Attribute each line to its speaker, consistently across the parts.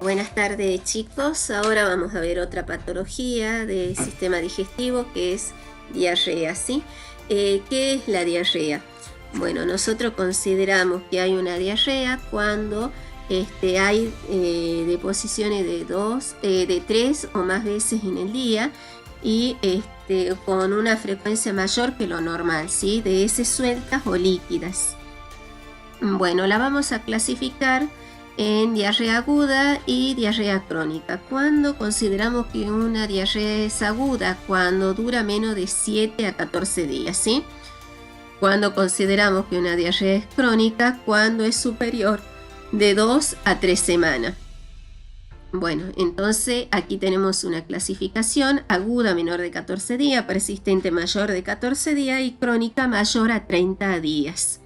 Speaker 1: Buenas tardes, chicos. Ahora vamos a ver otra patología del sistema digestivo que es diarrea, ¿sí? ¿Qué es la diarrea? Bueno, nosotros consideramos que hay una diarrea cuando hay deposiciones de 3 o más veces en el día y con una frecuencia mayor que lo normal, ¿sí? De heces sueltas o líquidas. Bueno, la vamos a clasificar en diarrea aguda y diarrea crónica. Cuando consideramos que una diarrea es aguda, cuando dura menos de 7 a 14 días, ¿sí? Cuando consideramos que una diarrea es crónica, cuando es superior de 2 a 3 semanas. Bueno, entonces aquí tenemos una clasificación: aguda menor de 14 días, persistente mayor de 14 días y crónica mayor a 30 días.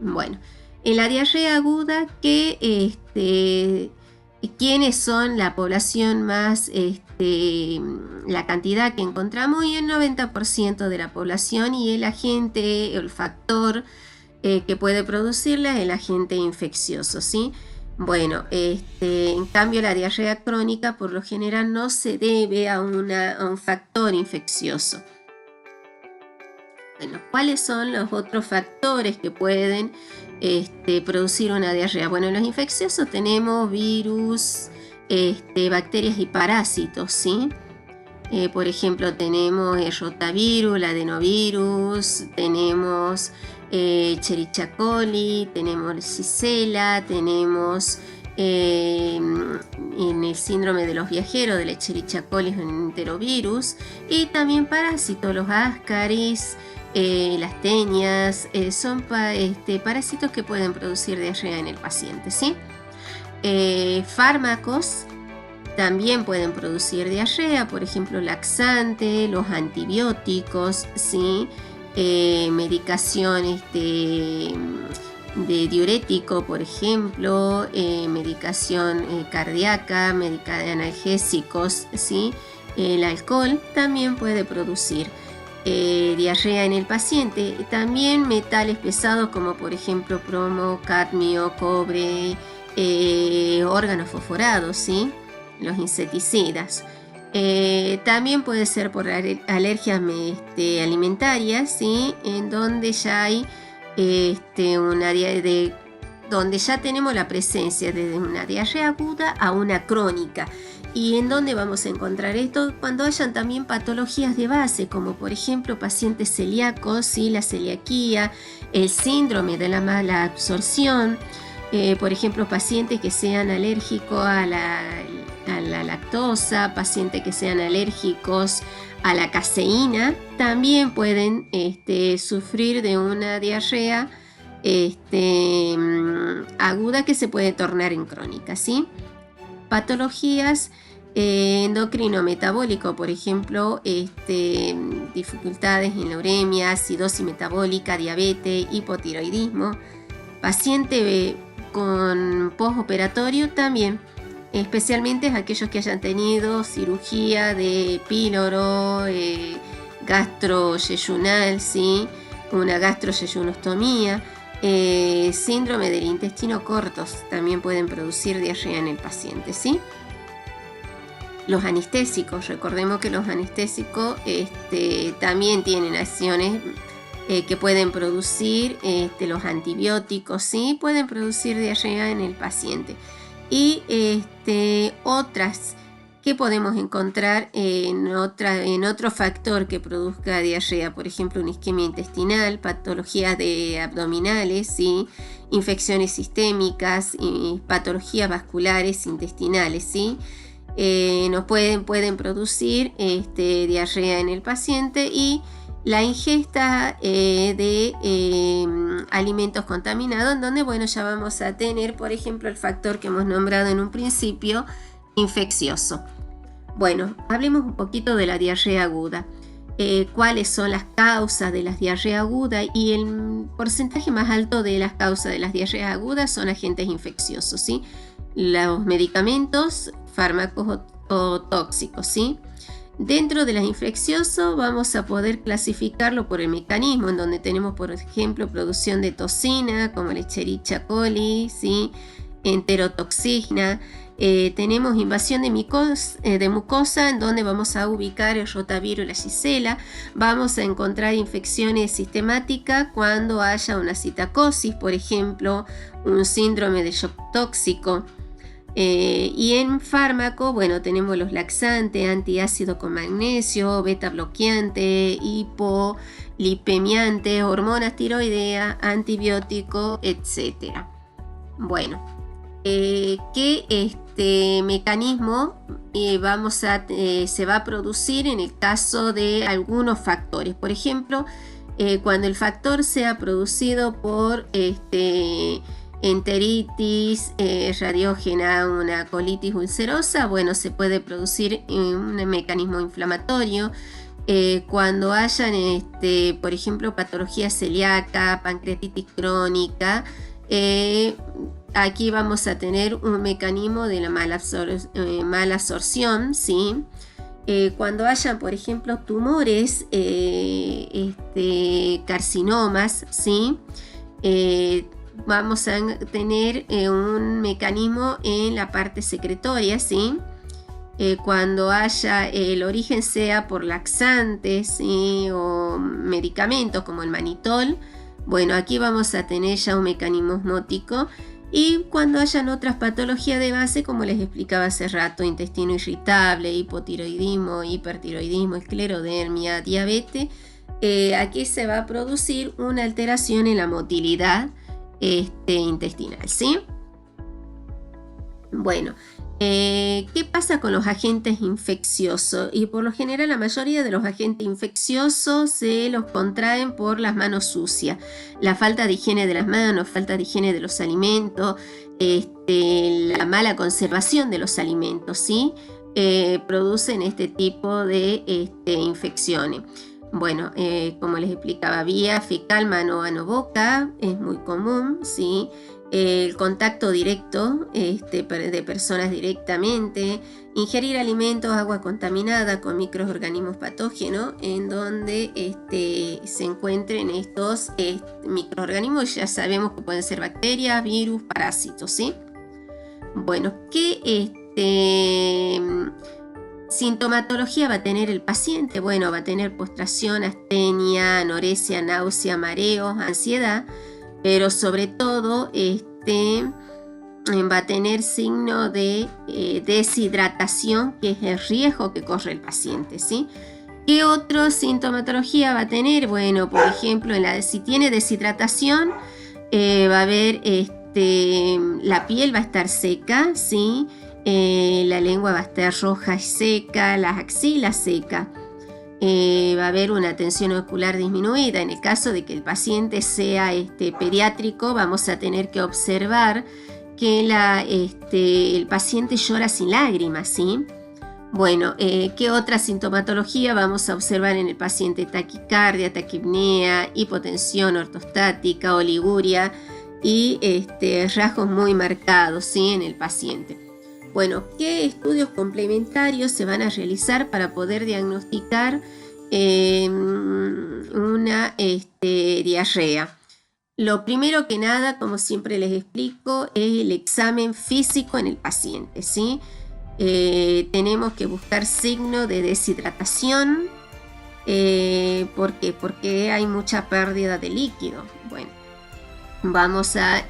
Speaker 1: Bueno, en la diarrea aguda, ¿quiénes son la población más, la cantidad que encontramos? Y el 90% de la población, y el agente, el factor que puede producirla es el agente infeccioso, ¿sí? Bueno, en cambio la diarrea crónica por lo general no se debe a un factor infeccioso. Bueno, ¿cuáles son los otros factores que pueden producir una diarrea? Bueno, en los infecciosos tenemos virus, bacterias y parásitos, ¿sí? Por ejemplo, tenemos el rotavirus, el adenovirus, tenemos Escherichia coli, tenemos Shigella, tenemos en el síndrome de los viajeros del Escherichia coli es un enterovirus, y también parásitos, los ascaris, las tenias, son parásitos que pueden producir diarrea en el paciente, ¿sí? Fármacos también pueden producir diarrea, por ejemplo, laxantes, los antibióticos, ¿sí? Medicaciones de diurético, por ejemplo, medicación cardíaca, analgésicos, ¿sí? El alcohol también puede producir diarrea en el paciente. También metales pesados como por ejemplo plomo, cadmio, cobre, órganos fosforados, ¿sí? Los insecticidas. También puede ser por alergias alimentarias, ¿sí? En donde ya hay donde ya tenemos la presencia de una diarrea aguda a una crónica. ¿Y en dónde vamos a encontrar esto? Cuando hayan también patologías de base, como por ejemplo pacientes celíacos, ¿sí? La celiaquía, el síndrome de la mala absorción, por ejemplo pacientes que sean alérgicos a la lactosa, pacientes que sean alérgicos a la caseína, también pueden sufrir de una diarrea aguda que se puede tornar en crónica, ¿sí? Patologías endocrino-metabólico, por ejemplo, dificultades en la uremia, acidosis metabólica, diabetes, hipotiroidismo. Paciente con postoperatorio también, especialmente aquellos que hayan tenido cirugía de píloro, gastroyeyunal, ¿sí? Una gastroyeyunostomía, síndrome del intestino corto, también pueden producir diarrea en el paciente, ¿sí? Los anestésicos, recordemos que los anestésicos también tienen acciones que pueden producir, los antibióticos, ¿sí? Pueden producir diarrea en el paciente. Y otras que podemos encontrar en otro factor que produzca diarrea, por ejemplo, una isquemia intestinal, patologías abdominales, ¿sí? Infecciones sistémicas y patologías vasculares intestinales, ¿sí? Pueden producir diarrea en el paciente, y la ingesta de alimentos contaminados, en donde, bueno, ya vamos a tener, por ejemplo, el factor que hemos nombrado en un principio, infeccioso. Bueno, hablemos un poquito de la diarrea aguda. ¿Cuáles son las causas de las diarreas agudas? Y el porcentaje más alto de las causas de las diarreas agudas son agentes infecciosos, ¿sí? Los medicamentos, fármacos o tóxicos, ¿sí? Dentro de las infecciosos vamos a poder clasificarlo por el mecanismo, en donde tenemos, por ejemplo, producción de toxina, como la Escherichia coli, ¿sí? Enterotoxina, Tenemos invasión de mucosa, en donde vamos a ubicar el rotavirus y la Shigella. Vamos a encontrar infecciones sistemáticas cuando haya una citacosis, por ejemplo, un síndrome de shock tóxico. Y en fármaco, bueno, tenemos los laxantes, antiácido con magnesio, beta bloqueante, hipolipemiante, hormonas tiroideas, antibióticos, etc. Bueno, ¿qué mecanismo se va a producir en el caso de algunos factores? Por ejemplo, cuando el factor sea producido por enteritis radiógena, una colitis ulcerosa, bueno, se puede producir un mecanismo inflamatorio. Cuando hayan, por ejemplo, patología celíaca, pancreatitis crónica, aquí vamos a tener un mecanismo de la mala absorción, ¿sí? Cuando hayan, por ejemplo, tumores, carcinomas, ¿sí? Vamos a tener un mecanismo en la parte secretoria, ¿sí? Cuando haya el origen sea por laxantes, ¿sí? O medicamentos como el manitol, bueno, aquí vamos a tener ya un mecanismo osmótico. Y cuando hayan otras patologías de base, como les explicaba hace rato, intestino irritable, hipotiroidismo, hipertiroidismo, esclerodermia, diabetes, aquí se va a producir una alteración en la motilidad intestinal, ¿sí? Bueno, ¿qué pasa con los agentes infecciosos? Y por lo general la mayoría de los agentes infecciosos se los contraen por las manos sucias, la falta de higiene de las manos, falta de higiene de los alimentos, la mala conservación de los alimentos, ¿sí? Producen este tipo de infecciones. Bueno, como les explicaba, vía fecal, mano, ano, boca, es muy común, ¿sí? El contacto directo de personas directamente, ingerir alimentos, agua contaminada con microorganismos patógenos, en donde se encuentren estos microorganismos, ya sabemos que pueden ser bacterias, virus, parásitos, ¿sí? Bueno, ¿qué sintomatología va a tener el paciente? Bueno, va a tener postración, astenia, anorexia, náusea, mareos, ansiedad, pero sobre todo va a tener signo de deshidratación, que es el riesgo que corre el paciente, ¿sí? ¿Qué otra sintomatología va a tener? Bueno, por ejemplo, si tiene deshidratación, va a haber la piel va a estar seca, ¿sí? La lengua va a estar roja y seca, las axilas secas. Va a haber una tensión ocular disminuida. En el caso de que el paciente sea pediátrico, vamos a tener que observar que el paciente llora sin lágrimas, ¿sí? Bueno, ¿qué otra sintomatología vamos a observar en el paciente? Taquicardia, taquipnea, hipotensión ortostática, oliguria y rasgos muy marcados, ¿sí? En el paciente. Bueno, ¿qué estudios complementarios se van a realizar para poder diagnosticar una diarrea? Lo primero que nada, como siempre les explico, es el examen físico en el paciente, ¿sí? Tenemos que buscar signos de deshidratación. ¿Por qué? Porque hay mucha pérdida de líquido. Bueno, vamos a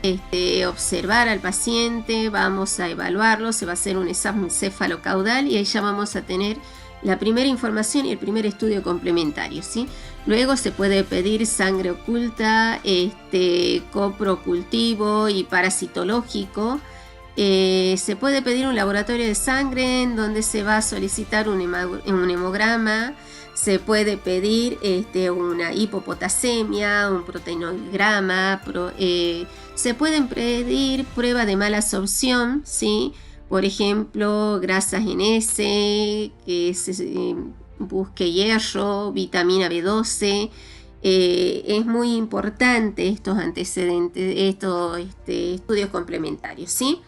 Speaker 1: observar al paciente, vamos a evaluarlo, se va a hacer un examen cefalocaudal y ahí ya vamos a tener la primera información y el primer estudio complementario, ¿sí? Luego se puede pedir sangre oculta, coprocultivo y parasitológico. Se puede pedir un laboratorio de sangre en donde se va a solicitar un hemograma. Se puede pedir una hipopotasemia, un proteinograma, se pueden pedir pruebas de mala absorción, ¿sí? Por ejemplo, grasas en S, que se busque hierro, vitamina B12. Es muy importante estos antecedentes, estos estudios complementarios, ¿sí?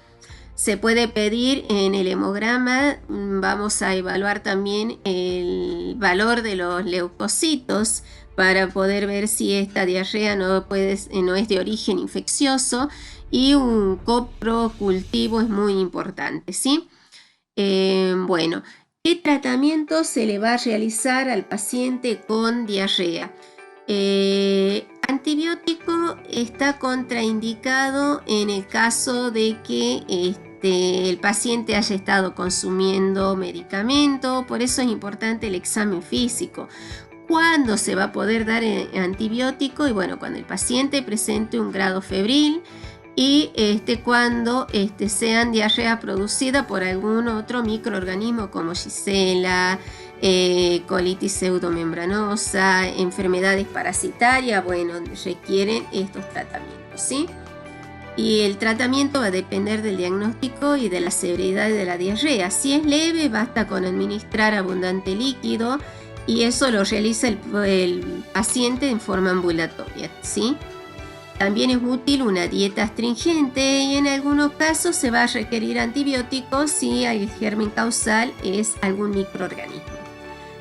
Speaker 1: Se puede pedir en el hemograma, vamos a evaluar también el valor de los leucocitos para poder ver si esta diarrea no es de origen infeccioso, y un coprocultivo es muy importante, ¿sí? Bueno, ¿qué tratamiento se le va a realizar al paciente con diarrea? Antibiótico está contraindicado en el caso de que el paciente haya estado consumiendo medicamento, por eso es importante el examen físico. ¿Cuándo se va a poder dar antibiótico? Y bueno, cuando el paciente presente un grado febril y cuando sean diarrea producida por algún otro microorganismo como Shigella, colitis pseudomembranosa, enfermedades parasitarias, bueno, requieren estos tratamientos, ¿sí? Y el tratamiento va a depender del diagnóstico y de la severidad de la diarrea. Si es leve, basta con administrar abundante líquido y eso lo realiza el paciente en forma ambulatoria, ¿sí? También es útil una dieta astringente y en algunos casos se va a requerir antibióticos si el germen causal es algún microorganismo.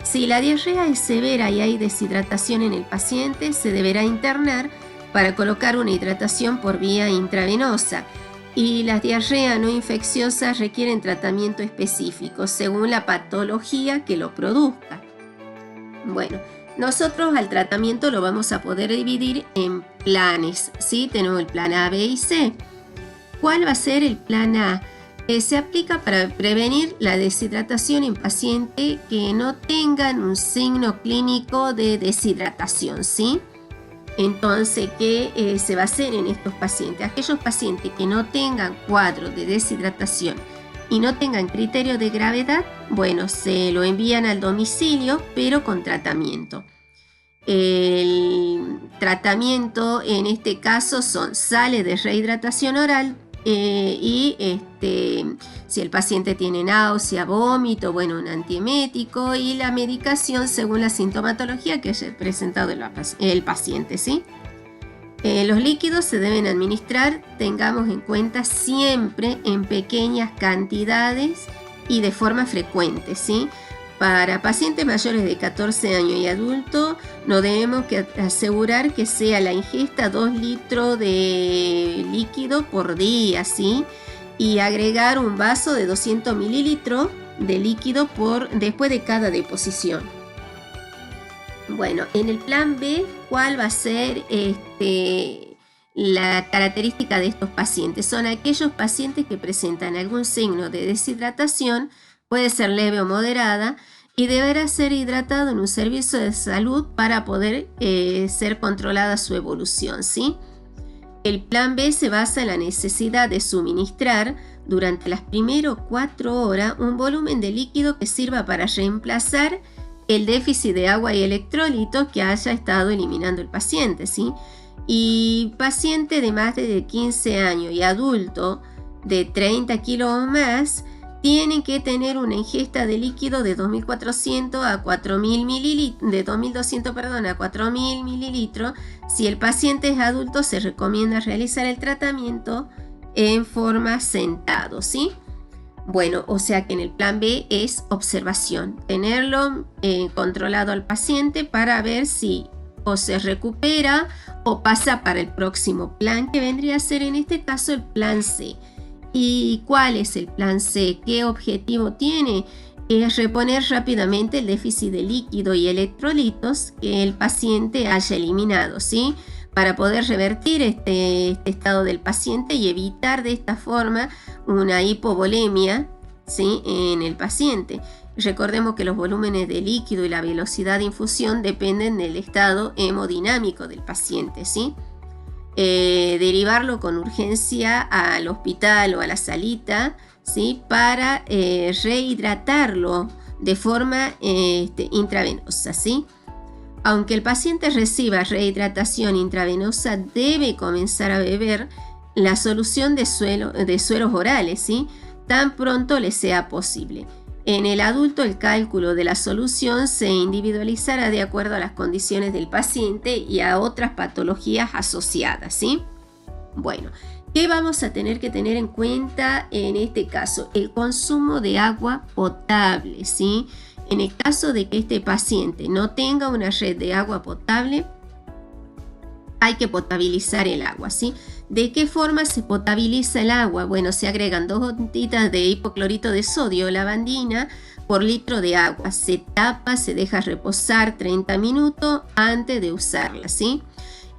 Speaker 1: Si la diarrea es severa y hay deshidratación en el paciente, se deberá internar para colocar una hidratación por vía intravenosa. Y las diarreas no infecciosas requieren tratamiento específico según la patología que lo produzca. Bueno, nosotros al tratamiento lo vamos a poder dividir en planes, ¿sí? Tenemos el plan A, B y C. ¿Cuál va a ser el plan A? Se aplica para prevenir la deshidratación en pacientes que no tengan un signo clínico de deshidratación, ¿sí? Entonces, ¿qué se va a hacer en estos pacientes? Aquellos pacientes que no tengan cuadro de deshidratación y no tengan criterio de gravedad, bueno, se lo envían al domicilio, pero con tratamiento. El tratamiento en este caso son sales de rehidratación oral y si el paciente tiene náusea, vómito, bueno, un antiemético y la medicación según la sintomatología que haya presentado el paciente, ¿sí? Los líquidos se deben administrar, tengamos en cuenta siempre en pequeñas cantidades y de forma frecuente, ¿sí? Para pacientes mayores de 14 años y adultos, nos debemos asegurar que sea la ingesta 2 litros de líquido por día, ¿sí? Y agregar un vaso de 200 mililitros de líquido después de cada deposición. Bueno, en el plan B, ¿cuál va a ser la característica de estos pacientes? Son aquellos pacientes que presentan algún signo de deshidratación, puede ser leve o moderada, y deberá ser hidratado en un servicio de salud para poder ser controlada su evolución, ¿sí? El plan B se basa en la necesidad de suministrar durante las primeras 4 horas un volumen de líquido que sirva para reemplazar el déficit de agua y electrolitos que haya estado eliminando el paciente, ¿sí? Y paciente de más de 15 años y adulto de 30 kilos o más tienen que tener una ingesta de líquido de 2.400 a 4.000 mililitros, de 2.200, a 4.000 mililitros. Si el paciente es adulto, se recomienda realizar el tratamiento en forma sentado, ¿sí? Bueno, o sea que en el plan B es observación, tenerlo controlado al paciente para ver si o se recupera o pasa para el próximo plan, que vendría a ser en este caso el plan C. ¿Y cuál es el plan C? ¿Qué objetivo tiene? Es reponer rápidamente el déficit de líquido y electrolitos que el paciente haya eliminado, ¿sí? Para poder revertir este estado del paciente y evitar de esta forma una hipovolemia, ¿sí?, en el paciente. Recordemos que los volúmenes de líquido y la velocidad de infusión dependen del estado hemodinámico del paciente, ¿sí? Derivarlo con urgencia al hospital o a la salita, ¿sí?, para rehidratarlo de forma intravenosa, ¿sí? Aunque el paciente reciba rehidratación intravenosa, debe comenzar a beber la solución de sueros orales, ¿sí?, tan pronto le sea posible. En el adulto, el cálculo de la solución se individualizará de acuerdo a las condiciones del paciente y a otras patologías asociadas, ¿sí? Bueno, ¿qué vamos a tener que tener en cuenta en este caso? El consumo de agua potable, ¿sí? En el caso de que este paciente no tenga una red de agua potable, hay que potabilizar el agua, ¿sí? ¿De qué forma se potabiliza el agua? Bueno, se agregan 2 gotitas de hipoclorito de sodio, lavandina, por litro de agua. Se tapa, se deja reposar 30 minutos antes de usarla, ¿sí?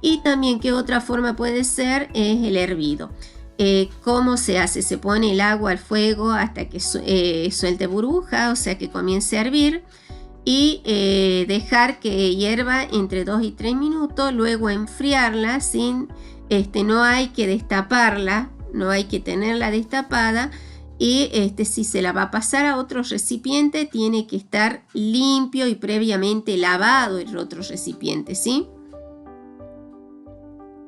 Speaker 1: Y también, ¿qué otra forma puede ser? Es el hervido. ¿Cómo se hace? Se pone el agua al fuego hasta que suelte burbuja, o sea que comience a hervir. Y dejar que hierva entre 2 y 3 minutos, luego enfriarla no hay que destaparla, no hay que tenerla destapada, y si se la va a pasar a otro recipiente tiene que estar limpio y previamente lavado el otro recipiente, ¿sí?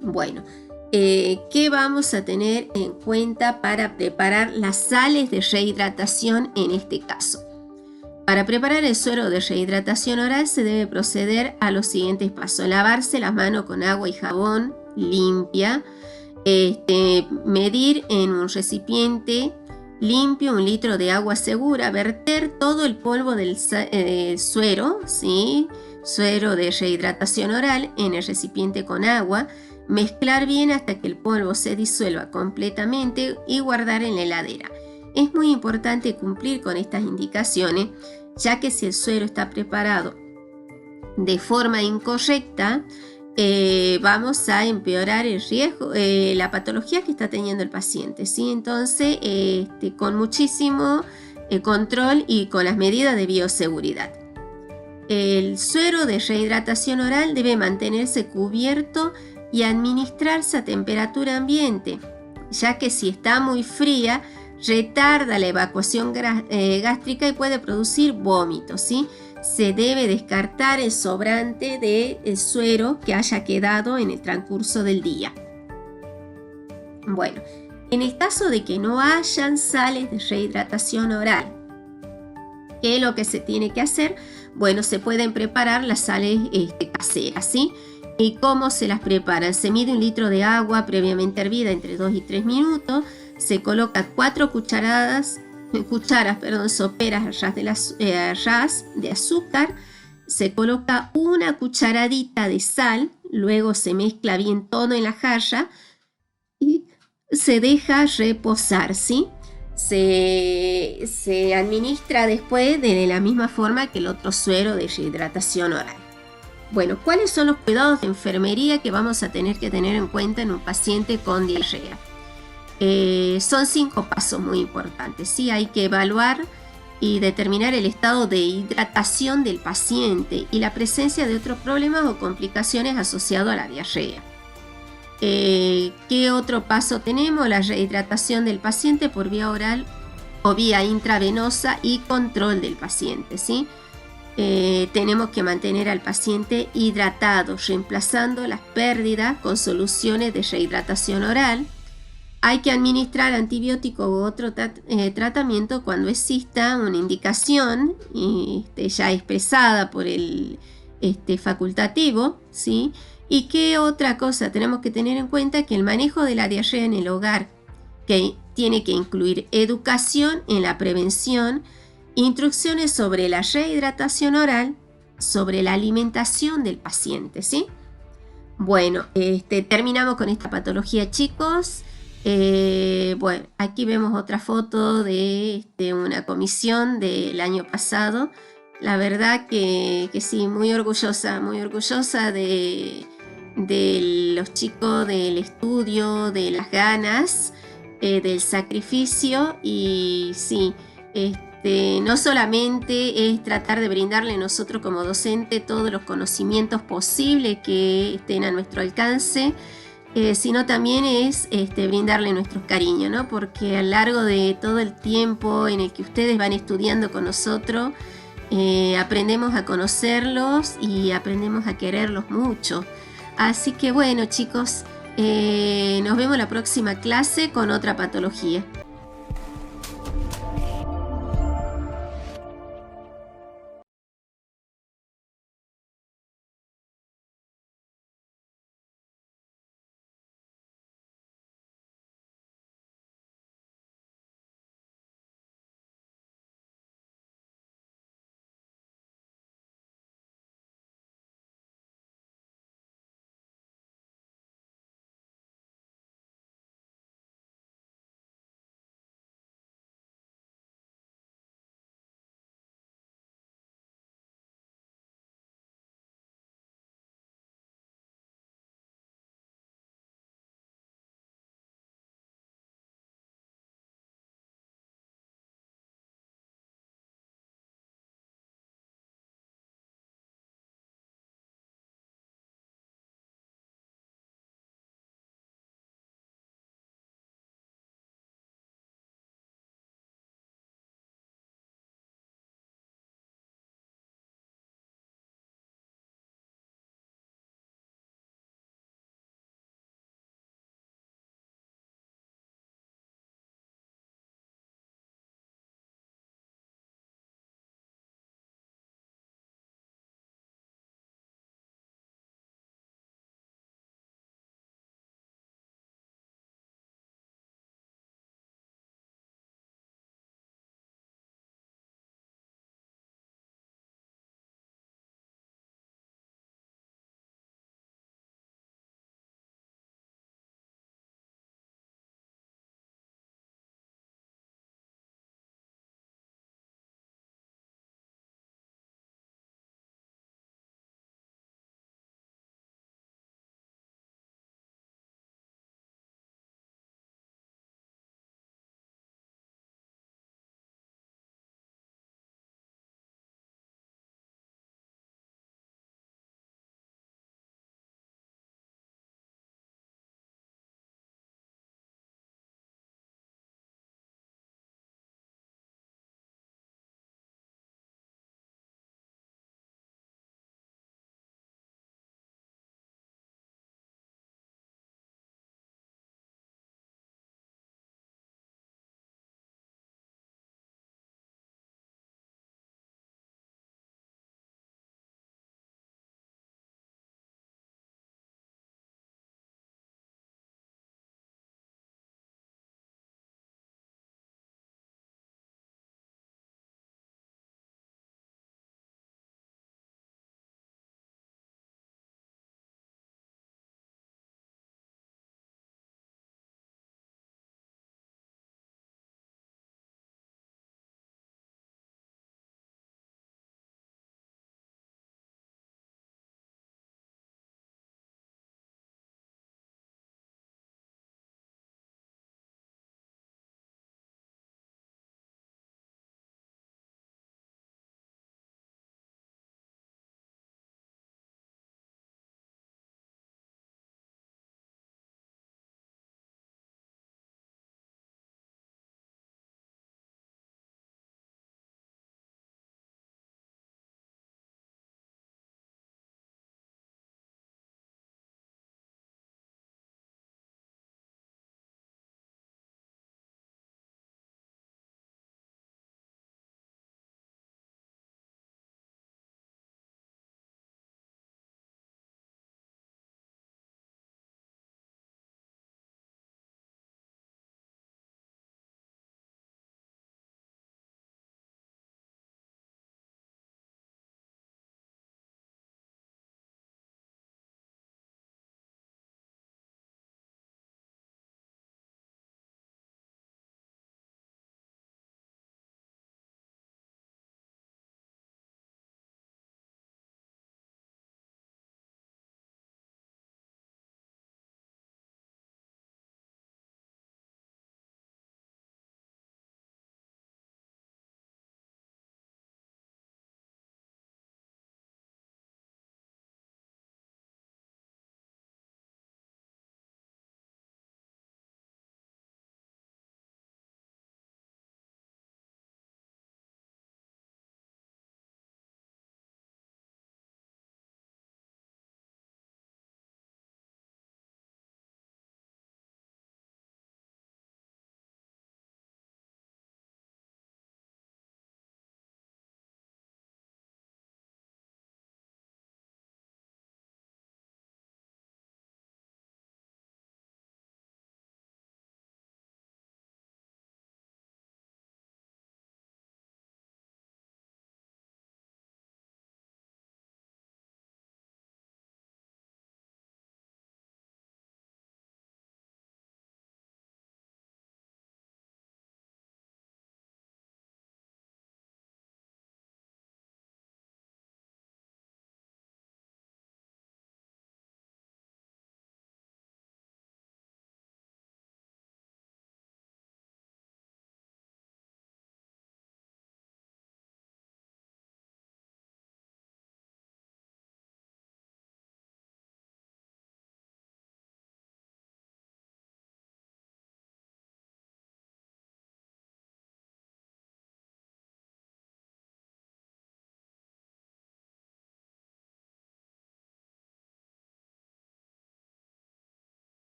Speaker 1: Bueno, ¿qué vamos a tener en cuenta para preparar las sales de rehidratación en este caso? Para preparar el suero de rehidratación oral se debe proceder a los siguientes pasos. Lavarse las manos con agua y jabón limpia. Medir en un recipiente limpio 1 litro de agua segura. Verter todo el polvo del suero, ¿sí? Suero de rehidratación oral en el recipiente con agua. Mezclar bien hasta que el polvo se disuelva completamente y guardar en la heladera. Es muy importante cumplir con estas indicaciones, ya que si el suero está preparado de forma incorrecta, vamos a empeorar el riesgo, la patología que está teniendo el paciente, ¿sí? Entonces, con muchísimo control y con las medidas de bioseguridad. El suero de rehidratación oral debe mantenerse cubierto y administrarse a temperatura ambiente, ya que si está muy fría, retarda la evacuación gástrica y puede producir vómitos, ¿sí? Se debe descartar el sobrante del suero que haya quedado en el transcurso del día. Bueno, en el caso de que no hayan sales de rehidratación oral, ¿qué es lo que se tiene que hacer? Bueno, se pueden preparar las sales caseras, ¿sí? ¿Y cómo se las preparan? Se mide 1 litro de agua previamente hervida entre 2 y 3 minutos. Se coloca 4 cucharas soperas a ras de azúcar. Se coloca 1 cucharadita de sal. Luego se mezcla bien todo en la jarra y se deja reposar, ¿sí? Se administra después de la misma forma que el otro suero de rehidratación oral. Bueno, ¿cuáles son los cuidados de enfermería que vamos a tener que tener en cuenta en un paciente con diarrea? Son 5 pasos muy importantes, ¿sí? Hay que evaluar y determinar el estado de hidratación del paciente y la presencia de otros problemas o complicaciones asociados a la diarrea. ¿Qué otro paso tenemos? La rehidratación del paciente por vía oral o vía intravenosa y control del paciente, ¿sí? Tenemos que mantener al paciente hidratado, reemplazando las pérdidas con soluciones de rehidratación oral. Hay que administrar antibiótico u otro tratamiento cuando exista una indicación ya expresada por el facultativo, ¿sí? ¿Y qué otra cosa tenemos que tener en cuenta? Que el manejo de la diarrea en el hogar que tiene que incluir educación en la prevención, instrucciones sobre la rehidratación oral, sobre la alimentación del paciente, ¿sí? Bueno, terminamos con esta patología, chicos. Bueno, aquí vemos otra foto de una comisión del año pasado. La verdad que sí, muy orgullosa de los chicos, del estudio, de las ganas, del sacrificio. Y sí, no solamente es tratar de brindarle nosotros como docente todos los conocimientos posibles que estén a nuestro alcance, sino también es brindarle nuestro cariño, ¿no? Porque a lo largo de todo el tiempo en el que ustedes van estudiando con nosotros, aprendemos a conocerlos y aprendemos a quererlos mucho. Así que bueno, chicos, nos vemos la próxima clase con otra patología.